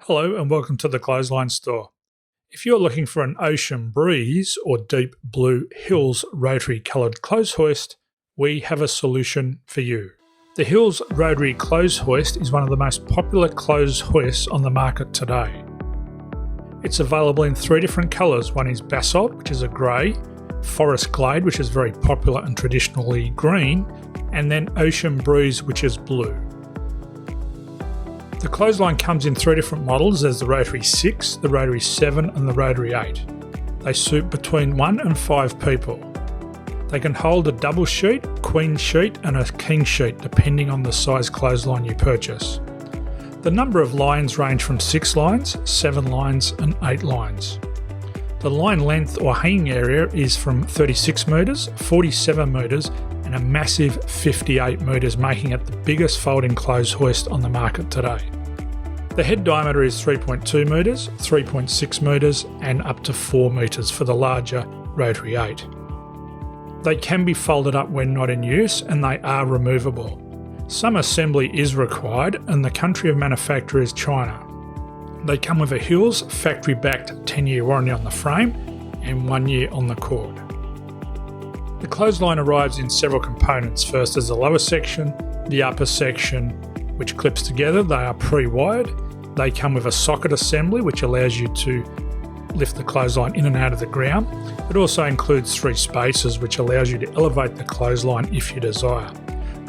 Hello and welcome to the Clothesline store. If you're looking for an ocean breeze or deep blue hills rotary coloured clothes hoist, we have a solution for you. The Hills Rotary Clothes Hoist is one of the most popular clothes hoists on the market today. It's available in three different colours. One is Basalt, which is a grey, Forest Glade, which is very popular and traditionally green, and then Ocean Breeze, which is blue. The clothesline comes in three different models. There's the Rotary 6, the Rotary 7 and the Rotary 8. They suit between 1 and 5 people. They can hold a double sheet, queen sheet and a king sheet depending on the size clothesline you purchase. The number of lines range from 6 lines, 7 lines and 8 lines. The line length or hanging area is from 36 metres, 47 metres and a massive 58 metres, making it the biggest folding clothes hoist on the market today. The head diameter is 3.2 metres, 3.6 metres and up to 4 metres for the larger Rotary 8. They can be folded up when not in use and they are removable. Some assembly is required and the country of manufacture is China. They come with a Hills factory-backed 10-year warranty on the frame and 1 year on the cord. The clothesline arrives in several components. First is the lower section, the upper section, which clips together. They are pre-wired. They come with a socket assembly, which allows you to lift the clothesline in and out of the ground. It also includes 3 spacers, which allows you to elevate the clothesline if you desire.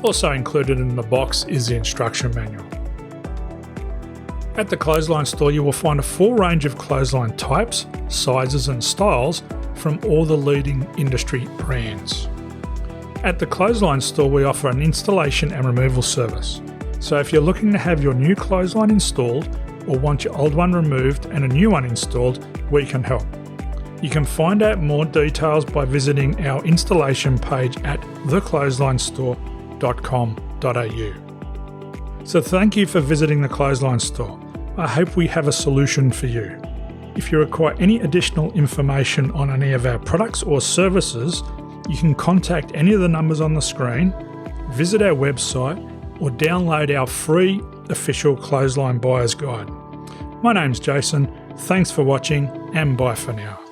Also included in the box is the instruction manual. At the Clothesline store, you will find a full range of clothesline types, sizes and styles from all the leading industry brands. At the Clothesline store, we offer an installation and removal service. So if you're looking to have your new clothesline installed or want your old one removed and a new one installed, we can help. You can find out more details by visiting our installation page at theclotheslinestore.com.au. So thank you for visiting the Clothesline store. I hope we have a solution for you. If you require any additional information on any of our products or services, you can contact any of the numbers on the screen, visit our website, or download our free official Clothesline Buyer's Guide. My name's Jason, thanks for watching and bye for now.